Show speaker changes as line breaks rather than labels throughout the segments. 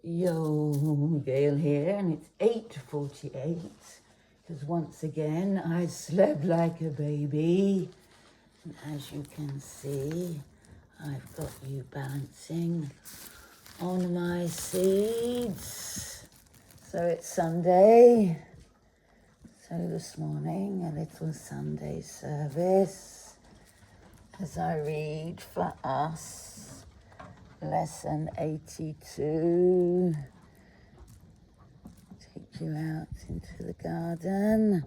Yo, Gail here, and it's 8:48, because once again I slept like a baby. And as you can see, I've got you balancing on my seeds. So it's Sunday. So this morning, a little Sunday service as I read for us lesson 82. Take you out into the garden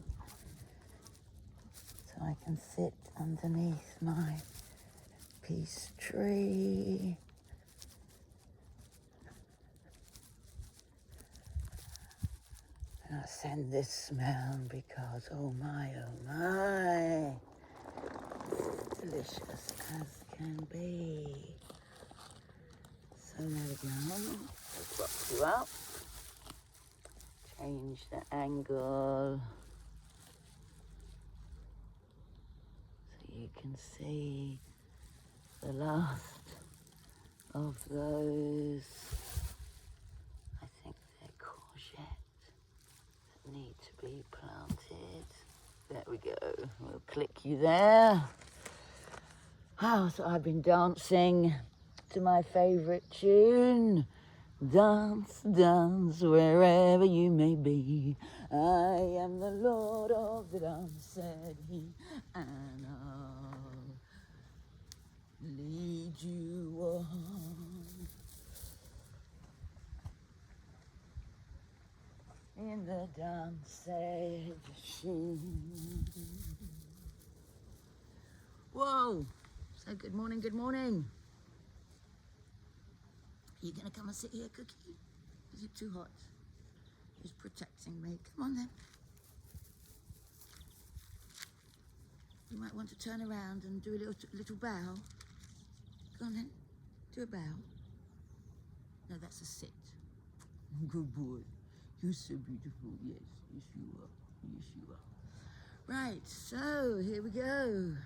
so I can sit underneath my peace tree. And I send this smell because, oh my, delicious as can be. So there we go. I'll prop you up. Change the angle so you can see the last of those. I think they're courgette that need to be planted. There we go. We'll click you there. Oh, so I've been dancing to my favourite tune. Dance, dance, wherever you may be. I am the Lord of the dance, said he, and I'll lead you on. In the dance, said she. Whoa! So good morning, good morning. Are you going to come and sit here, Cookie? Is it too hot? He's protecting me. Come on then. You might want to turn around and do a little bow. Go on then. Do a bow. No, that's a sit. Good boy. You're so beautiful. Yes, yes you are. Yes you are. Right, so here we go.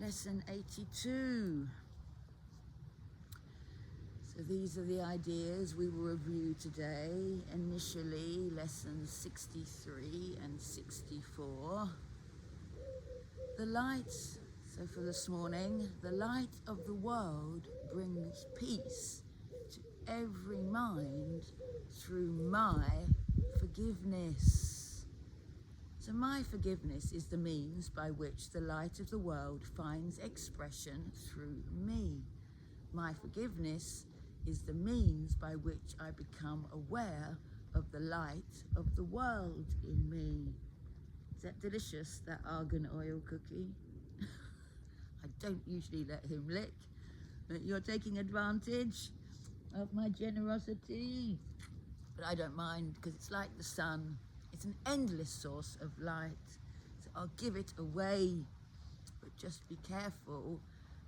Lesson 82. So these are the ideas we will review today. Initially, lessons 63 and 64. The light, so for this morning, the light of the world brings peace to every mind through my forgiveness. So my forgiveness is the means by which the light of the world finds expression through me. My forgiveness is the means by which I become aware of the light of the world in me. Is that delicious, that argan oil cookie? I don't usually let him lick, but you're taking advantage of my generosity. But I don't mind, because it's like the sun. It's an endless source of light. So I'll give it away, but just be careful,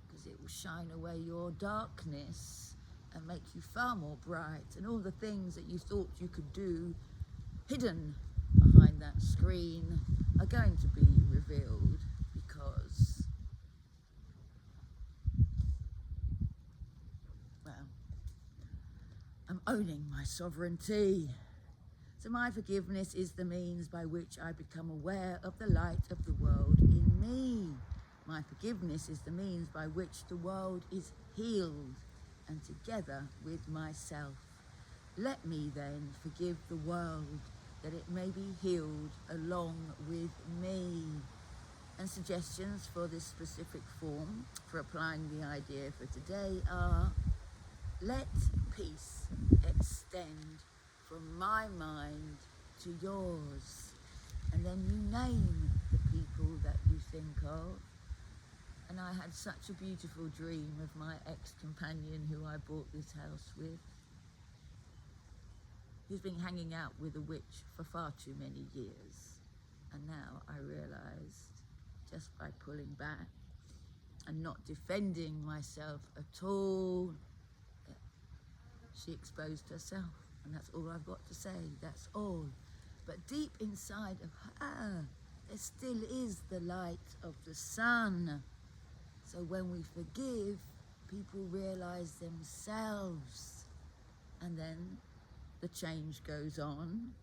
because it will shine away your darkness and make you far more bright, and all the things that you thought you could do hidden behind that screen are going to be revealed, because, well, I'm owning my sovereignty. So my forgiveness is the means by which I become aware of the light of the world in me. My forgiveness is the means by which the world is healed, and together with myself. Let me then forgive the world, that it may be healed along with me. And suggestions for this specific form for applying the idea for today are: let peace extend from my mind to yours. And then you name the people that you think of. And I had such a beautiful dream of my ex-companion who I bought this house with. He's been hanging out with a witch for far too many years. And now I realised, just by pulling back and not defending myself at all, that she exposed herself. And that's all I've got to say, that's all. But deep inside of her, there still is the light of the sun. So when we forgive, people realise themselves and then the change goes on.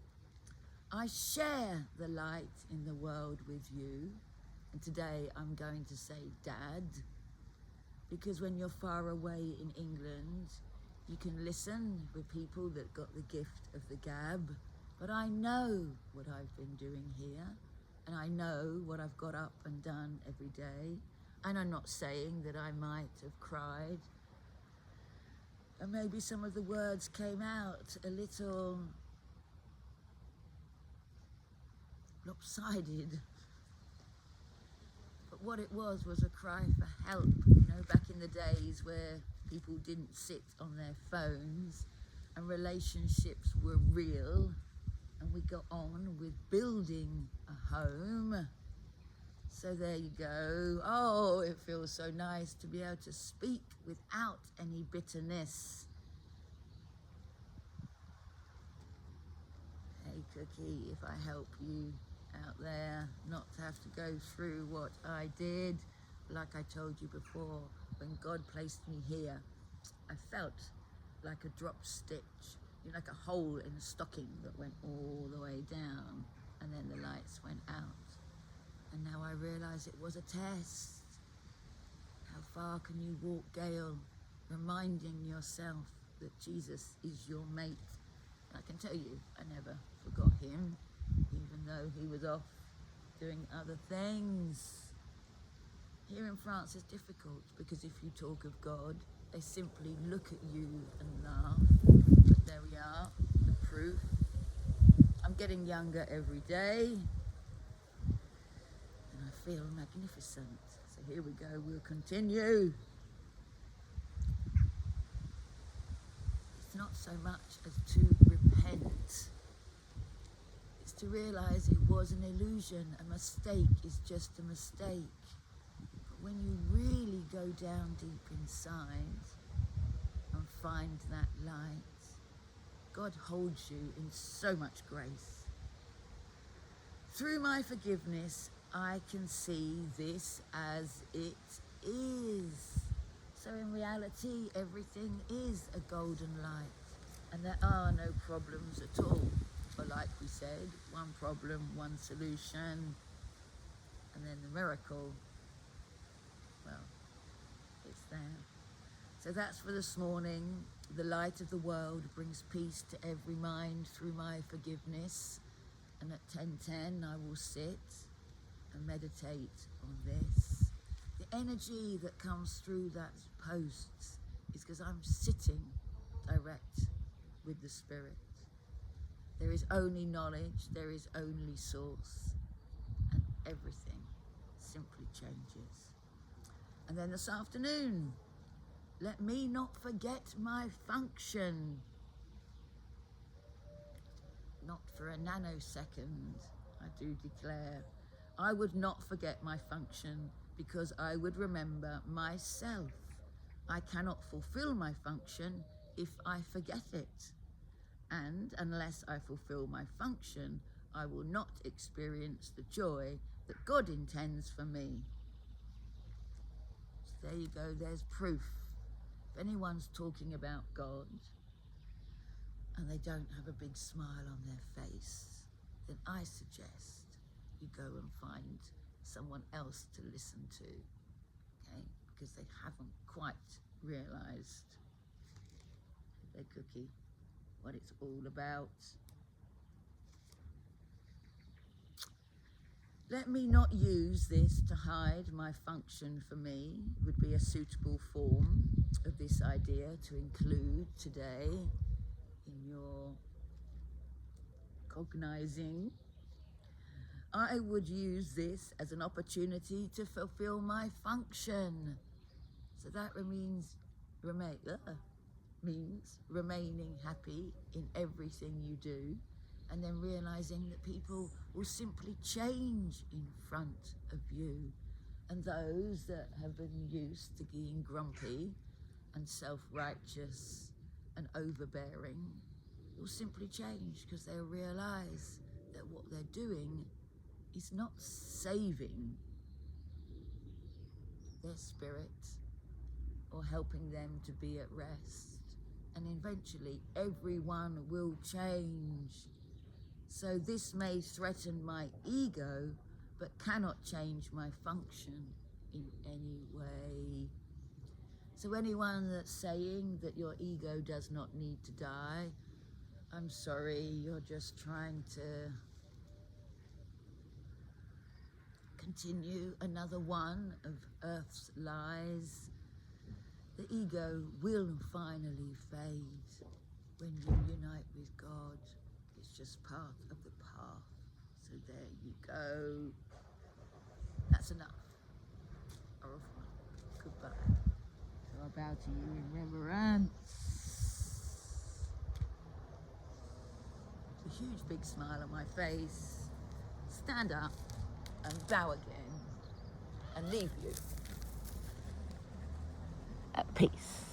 I share the light in the world with you. And today I'm going to say Dad, because when you're far away in England, you can listen with people that got the gift of the gab. But I know what I've been doing here, and I know what I've got up and done every day. And I'm not saying that I might have cried, and maybe some of the words came out a little lopsided. But what it was a cry for help. You know, back in the days where people didn't sit on their phones and relationships were real, and we got on with building a home. So there you go. Oh, it feels so nice to be able to speak without any bitterness. Hey Cookie, if I help you out there not to have to go through what I did, like I told you before, when God placed me here, I felt like a drop stitch, you know, like a hole in a stocking that went all the way down, and then the lights went out. And now I realise it was a test. How far can you walk, Gail, reminding yourself that Jesus is your mate? I can tell you, I never forgot him, even though he was off doing other things. Here in France it's difficult, because if you talk of God, they simply look at you and laugh. But there we are, the proof. I'm getting younger every day, and I feel magnificent. So here we go, we'll continue. It's not so much as to repent. It's to realise it was an illusion. A mistake is just a mistake. But when you really go down deep inside and find that light, God holds you in so much grace. Through my forgiveness, I can see this as it is. So in reality, everything is a golden light, and there are no problems at all. But like we said, one problem, one solution, and then the miracle, well, it's there. So that's for this morning. The light of the world brings peace to every mind through my forgiveness. And at 10:10 I will sit and meditate on this. The energy that comes through that post is because I'm sitting direct with the Spirit. There is only knowledge, there is only source, and everything simply changes. And then this afternoon, let me not forget my function. Not for a nanosecond, I do declare. I would not forget my function, because I would remember myself. I cannot fulfill my function if I forget it. And unless I fulfill my function, I will not experience the joy that God intends for me. So there you go, there's proof. If anyone's talking about God and they don't have a big smile on their face, then I suggest you go and find someone else to listen to, okay? Because they haven't quite realised, their Cookie, what it's all about. Let me not use this to hide my function for me, would be a suitable form of this idea to include today in your cognizing. I would use this as an opportunity to fulfill my function. So that means remaining happy in everything you do, and then realizing that people will simply change in front of you. And those that have been used to being grumpy and self-righteous and overbearing will simply change, because they'll realize that what they're doing is not saving their spirit or helping them to be at rest. and eventually everyone will change. So this may threaten my ego, but cannot change my function in any way. So anyone that's saying that your ego does not need to die, I'm sorry, you're just trying to continue another one of Earth's lies. The ego will finally fade when you unite with God. It's just part of the path. So there you go. That's enough. Au revoir. Goodbye. So I bow to you in reverence. A huge big smile on my face. Stand up and bow again and leave you at peace.